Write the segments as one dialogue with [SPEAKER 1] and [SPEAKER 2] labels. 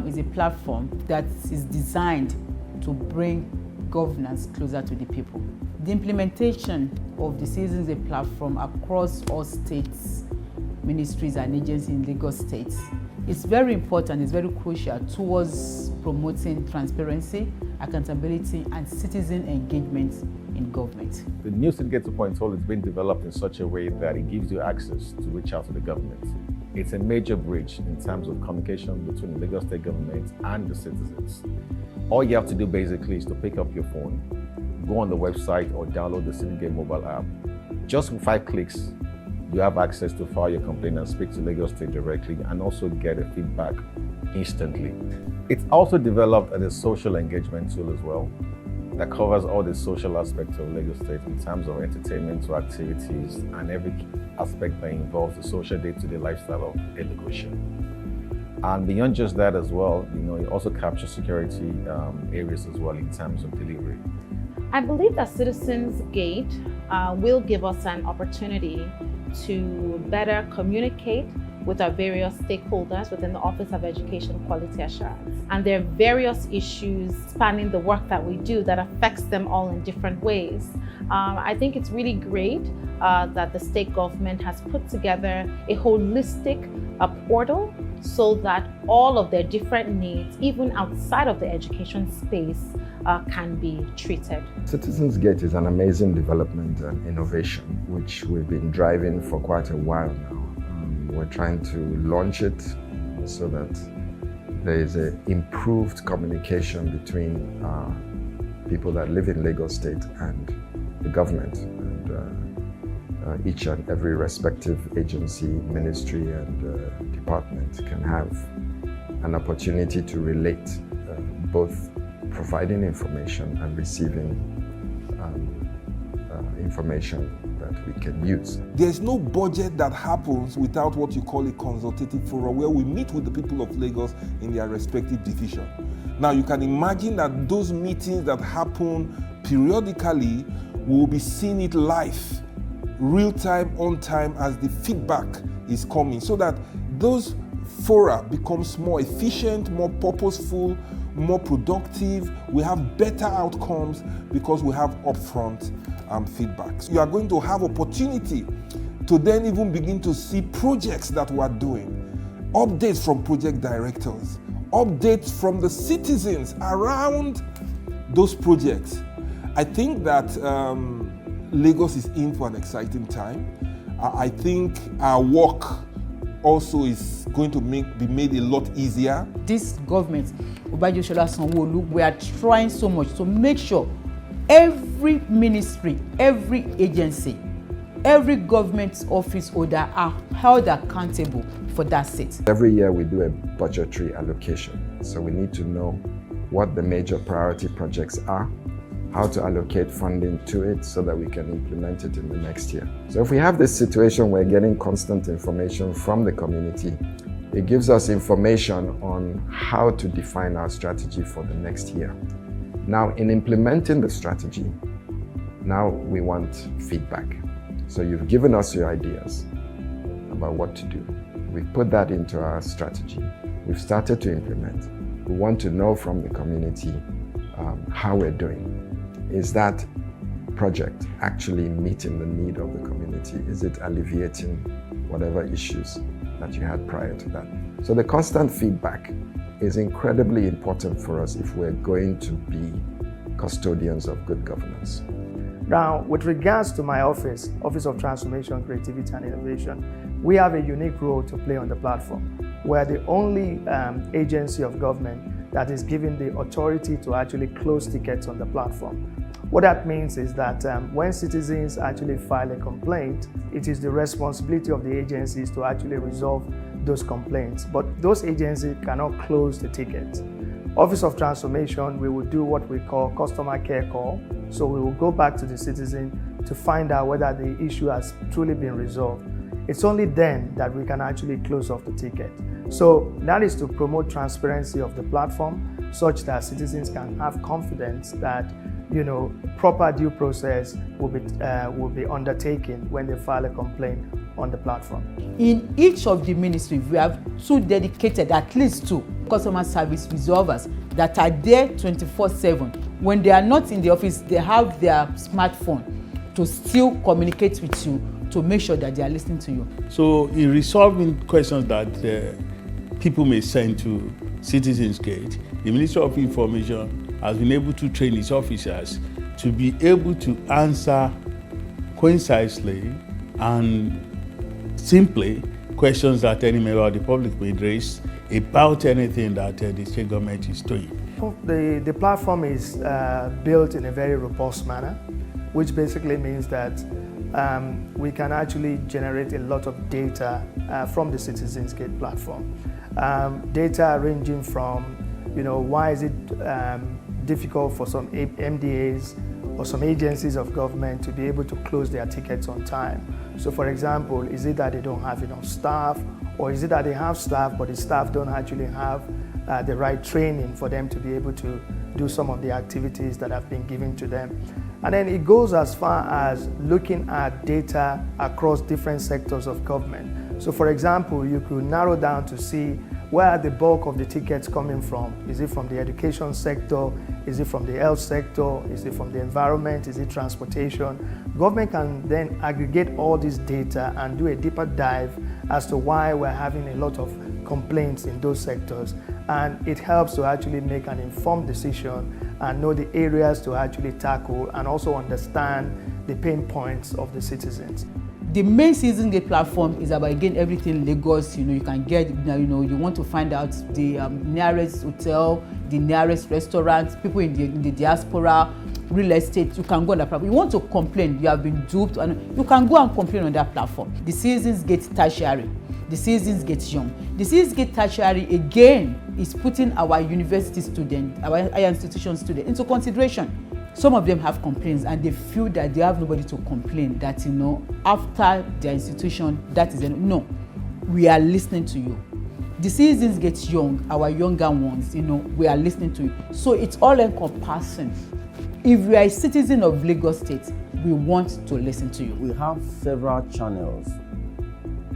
[SPEAKER 1] is a platform that is designed to bring governance closer to the people. The implementation of the CitizensGate platform across all states, ministries and agencies in Lagos State is very important, it's very crucial towards promoting transparency, accountability and citizen engagement in government.
[SPEAKER 2] The new CitizensGate 2.0 is being developed in such a way that it gives you access to reach out to the government. It's a major bridge in terms of communication between the Lagos State government and the citizens. All you have to do basically is to pick up your phone, go on the website or download the CitizensGate mobile app. Just with 5 clicks, you have access to file your complaint and speak to Lagos State directly and also get a feedback instantly. It's also developed as a social engagement tool as well that covers all the social aspects of Lagos State in terms of entertainment to activities and every aspect that involves the social day-to-day lifestyle of a Lagosian. And beyond just that as well, it also captures security areas as well in terms of delivery.
[SPEAKER 3] I believe that CitizensGate will give us an opportunity to better communicate with our various stakeholders within the Office of Education Quality Assurance. And there are various issues spanning the work that we do that affects them all in different ways. I think it's really great that the state government has put together a holistic portal so that all of their different needs, even outside of the education space, can be treated.
[SPEAKER 4] CitizensGate is an amazing development and innovation, which we've been driving for quite a while now. We're trying to launch it so that there is an improved communication between people that live in Lagos State and the government. And each and every respective agency, ministry, and department can have an opportunity to relate, both providing information and receiving information that we can use.
[SPEAKER 5] There's no budget that happens without what you call a consultative forum where we meet with the people of Lagos in their respective division. Now you can imagine that those meetings that happen periodically, we will be seeing it live, real time, on time as the feedback is coming, so that those fora becomes more efficient, more purposeful, more productive. We have better outcomes because we have upfront feedbacks. You are going to have opportunity to then even begin to see projects that we are doing, updates from project directors, updates from the citizens around those projects. I think that Lagos is in for an exciting time. I think our work also is going to be made a lot easier.
[SPEAKER 1] This government, Obajosola Sanwo-Olu, we are trying so much to make sure every ministry, every agency, every government office holder are held accountable for that seat.
[SPEAKER 4] Every year we do a budgetary allocation. So we need to know what the major priority projects are, how to allocate funding to it so that we can implement it in the next year. So if we have this situation where we're getting constant information from the community, it gives us information on how to define our strategy for the next year. Now, in implementing the strategy, now we want feedback. So you've given us your ideas about what to do. We've put that into our strategy. We've started to implement. We want to know from the community how we're doing. Is that project actually meeting the need of the community? Is it alleviating whatever issues that you had prior to that? So the constant feedback is incredibly important for us if we're going to be custodians of good governance.
[SPEAKER 6] Now, with regards to my office of Transformation, Creativity and Innovation, we have a unique role to play on the platform. We're the only agency of government that is given the authority to actually close tickets on the platform. What that means is that when citizens actually file a complaint, it is the responsibility of the agencies to actually resolve those complaints. But those agencies cannot close the ticket. Office of Transformation, we will do what we call customer care call. So we will go back to the citizen to find out whether the issue has truly been resolved. It's only then that we can actually close off the ticket. So that is to promote transparency of the platform such that citizens can have confidence that proper due process will be undertaken when they file a complaint on the platform.
[SPEAKER 1] In each of the ministries, we have 2 dedicated, at least 2, customer service resolvers that are there 24/7. When they are not in the office, they have their smartphone to still communicate with you to make sure that they are listening to you.
[SPEAKER 7] So in resolving questions that people may send to CitizensGate, the Ministry of Information has been able to train its officers to be able to answer concisely and simply questions that any member of the public may raise about anything that the state government is doing.
[SPEAKER 6] The platform is built in a very robust manner, which basically means that we can actually generate a lot of data from the CitizensGate platform. Data ranging from, why is it difficult for some MDAs or some agencies of government to be able to close their tickets on time. So for example, is it that they don't have enough staff, or is it that they have staff but the staff don't actually have the right training for them to be able to do some of the activities that have been given to them. And then it goes as far as looking at data across different sectors of government. So for example, you could narrow down to see where are the bulk of the tickets coming from. Is it from the education sector? Is it from the health sector? Is it from the environment? Is it transportation? Government can then aggregate all this data and do a deeper dive as to why we're having a lot of complaints in those sectors. And it helps to actually make an informed decision and know the areas to actually tackle and also understand the pain points of the citizens.
[SPEAKER 1] The main CitizensGate platform is about, again, everything Lagos. You can get, you want to find out the nearest hotel, the nearest restaurant, people in the diaspora, real estate. You can go on that platform. You want to complain, you have been duped, and you can go and complain on that platform. The CitizensGate Tertiary, the CitizensGate Young. The CitizensGate Tertiary, again, is putting our university students, our higher institution students into consideration. Some of them have complaints and they feel that they have nobody to complain, that, after their institution, that is enough. No, we are listening to you. The CitizensGate Young, our younger ones, we are listening to you. So it's all encompassing. If we are a citizen of Lagos State, we want to listen to you.
[SPEAKER 8] We have several channels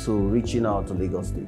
[SPEAKER 8] to reaching out to Lagos State.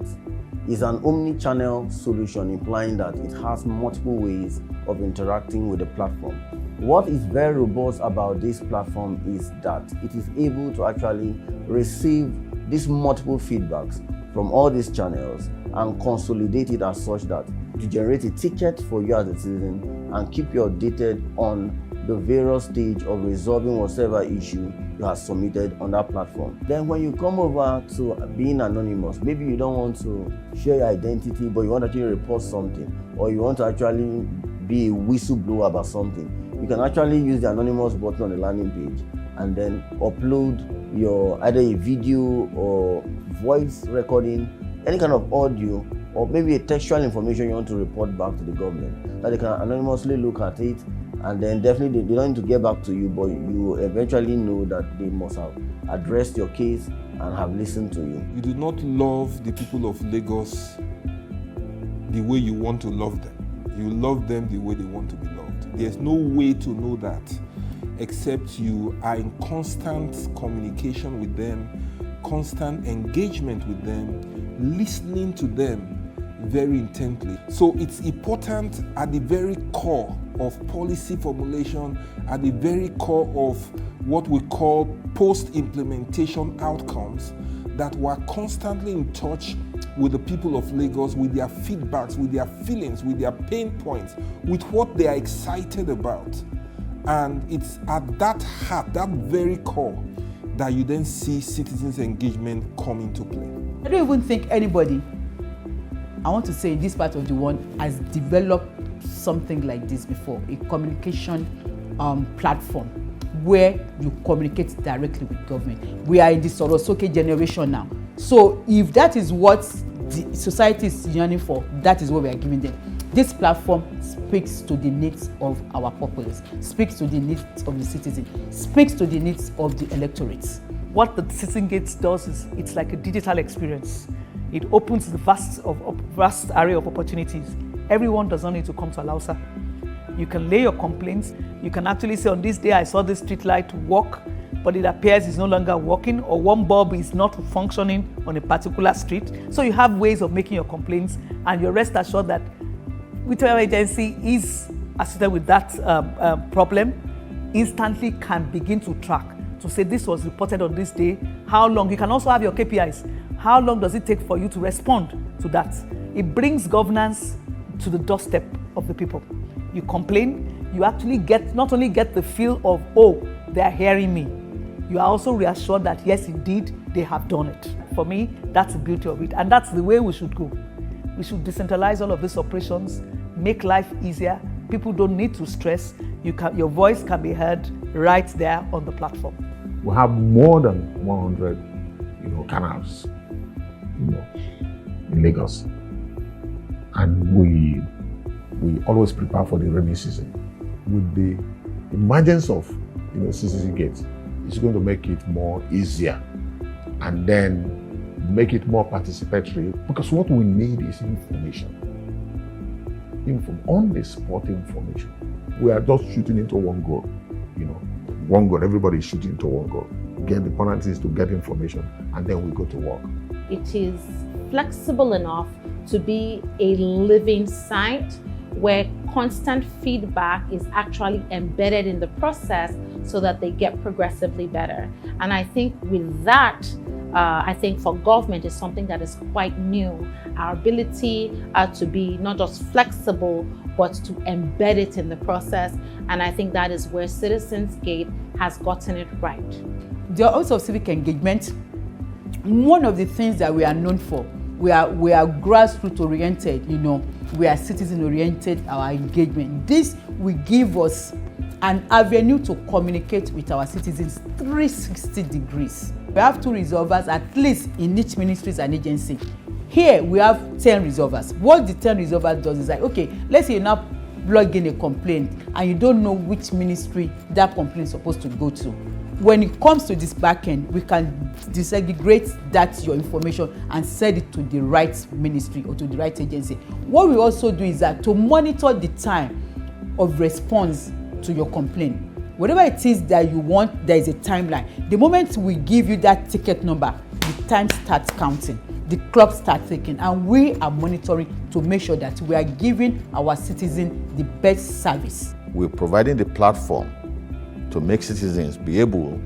[SPEAKER 8] It's an omni-channel solution, implying that it has multiple ways of interacting with the platform. What is very robust about this platform is that it is able to actually receive these multiple feedbacks from all these channels and consolidate it as such that to generate a ticket for you as a citizen and keep you updated on the various stage of resolving whatever issue you have submitted on that platform. Then when you come over to being anonymous, maybe you don't want to share your identity, but you want to actually report something, or you want to actually be a whistleblower about something, you can actually use the anonymous button on the landing page and then upload your either a video or voice recording, any kind of audio, or maybe a textual information you want to report back to the government, that they can anonymously look at it, and then definitely they don't need to get back to you, but you eventually know that they must have addressed your case and have listened to you.
[SPEAKER 5] You do not love the people of Lagos the way you want to love them. You love them the way they want to be loved. There's no way to know that except you are in constant communication with them, constant engagement with them, listening to them very intently. So it's important at the very core of policy formulation, at the very core of what we call post-implementation outcomes, that we're constantly in touch with the people of Lagos, with their feedbacks, with their feelings, with their pain points, with what they are excited about. And it's at that heart, that very core, that you then see citizens' engagement come into play.
[SPEAKER 1] I don't even think anybody, I want to say in this part of the world, has developed something like this before, a communication platform where you communicate directly with government. We are in the Sorosoke generation now. So if that is what the society is yearning for, that is what we are giving them. This platform speaks to the needs of our populace, speaks to the needs of the citizen, speaks to the needs of the electorates.
[SPEAKER 9] What the CitizensGate does is it's like a digital experience. It opens the vast array of opportunities. Everyone does not need to come to Alausa. You can lay your complaints. You can actually say, on this day I saw this street light walk, but it appears it's no longer working, or one bulb is not functioning on a particular street. So you have ways of making your complaints, and you're rest assured that whichever agency is associated with that problem instantly can begin to track, to say this was reported on this day, how long. You can also have your KPIs. How long does it take for you to respond to that? It brings governance to the doorstep of the people. You complain, you actually not only get the feel of, oh, they are hearing me, you are also reassured that yes, indeed, they have done it. For me, that's the beauty of it, and that's the way we should go. We should decentralize all of these operations, make life easier. People don't need to stress. Your voice can be heard right there on the platform.
[SPEAKER 10] We have more than 100, canals, in Lagos, and we always prepare for the rainy season. With the emergence of, CitizensGate, it's going to make it more easier, and then make it more participatory, because what we need is information. On the spot information. We are just shooting into one goal, one goal. Everybody is shooting into one goal. Again, the point is to get information, and then we go to work.
[SPEAKER 3] It is flexible enough to be a living site where constant feedback is actually embedded in the process so that they get progressively better. And I think with that, I think for government is something that is quite new. Our ability to be not just flexible, but to embed it in the process. And I think that is where CitizensGate has gotten it right.
[SPEAKER 1] The Office of Civic Engagement, one of the things that we are known for, we are grassroots oriented, we are citizen oriented, our engagement. This will give us an avenue to communicate with our citizens 360 degrees. We have 2 resolvers at least in each ministries and agency. Here we have 10 resolvers. What the 10 resolvers does is like, okay, let's say you now plug in a complaint and you don't know which ministry that complaint is supposed to go to. When it comes to this back end, we can disaggregate that your information and send it to the right ministry or to the right agency. What we also do is that to monitor the time of response to your complaint. Whatever it is that you want, there is a timeline. The moment we give you that ticket number, the time starts counting, the clock starts ticking, and we are monitoring to make sure that we are giving our citizens the best service.
[SPEAKER 2] We're providing the platform to make citizens be able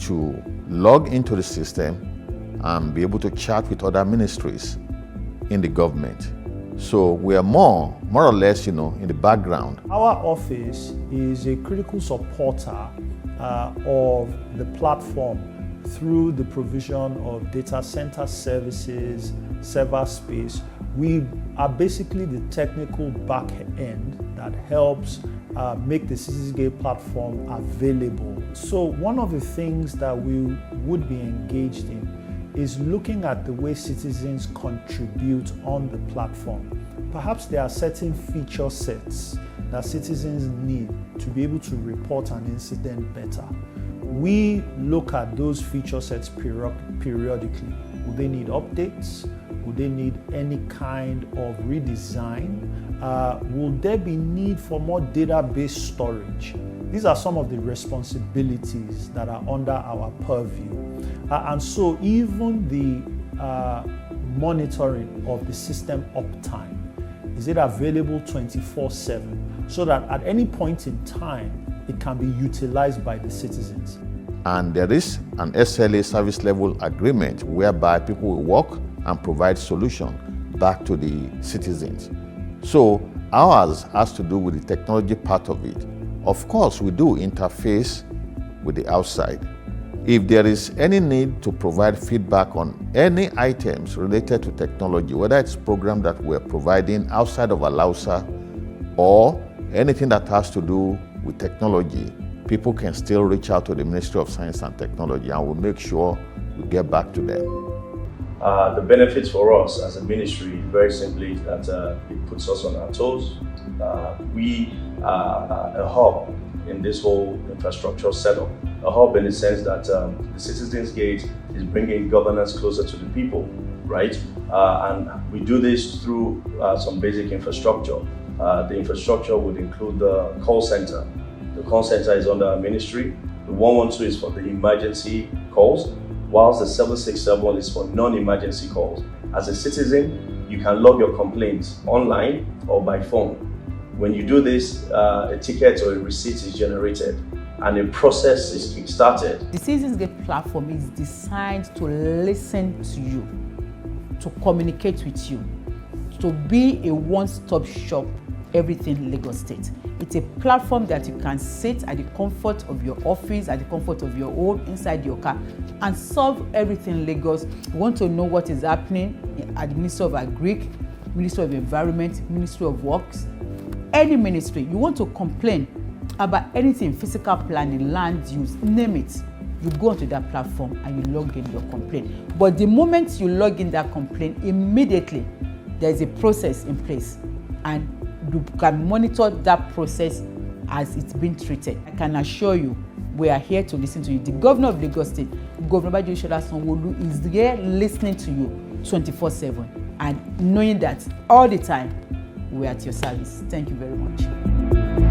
[SPEAKER 2] to log into the system and be able to chat with other ministries in the government. So we are more or less, in the background.
[SPEAKER 11] Our office is a critical supporter of the platform through the provision of data center services, server space. We are basically the technical back end that helps make the CitizensGate platform available. So one of the things that we would be engaged in is looking at the way citizens contribute on the platform. Perhaps there are certain feature sets that citizens need to be able to report an incident better. We look at those feature sets periodically. Will they need updates? Will they need any kind of redesign? Will there be need for more database storage? These are some of the responsibilities that are under our purview. And so even the monitoring of the system uptime, is it available 24/7 so that at any point in time, it can be utilized by the citizens?
[SPEAKER 2] And there is an SLA service level agreement whereby people will work and provide solution back to the citizens. So ours has to do with the technology part of it. Of course, we do interface with the outside. If there is any need to provide feedback on any items related to technology, whether it's program that we're providing outside of Alausa or anything that has to do with technology, people can still reach out to the Ministry of Science and Technology, and we'll make sure we get back to them.
[SPEAKER 12] The benefits for us as a ministry, very simply, that it puts us on our toes. We are a hub in this whole infrastructure setup. A hub in the sense that the CitizensGate is bringing governance closer to the people, right? And we do this through some basic infrastructure. The infrastructure would include the call center. The call center is under our ministry. The 112 is for the emergency calls, whilst the 767 is for non-emergency calls. As a citizen, you can log your complaints online or by phone. When you do this, a ticket or a receipt is generated and a process is kick-started.
[SPEAKER 1] The CitizensGate platform is designed to listen to you, to communicate with you, to be a one-stop shop, everything Lagos State. It's a platform that you can sit at the comfort of your office, at the comfort of your home, inside your car, and solve everything Lagos. You want to know what is happening at the Ministry of Agric, Ministry of Environment, Ministry of Works, any ministry. You want to complain about anything, physical planning, land use, name it. You go onto that platform and you log in your complaint. But the moment you log in that complaint, immediately there is a process in place, and you can monitor that process as it's been treated. I can assure you, we are here to listen to you. The governor of Lagos State, Governor Babajide Sanwo-Olu, is there listening to you 24/7 and knowing that all the time we're at your service. Thank you very much.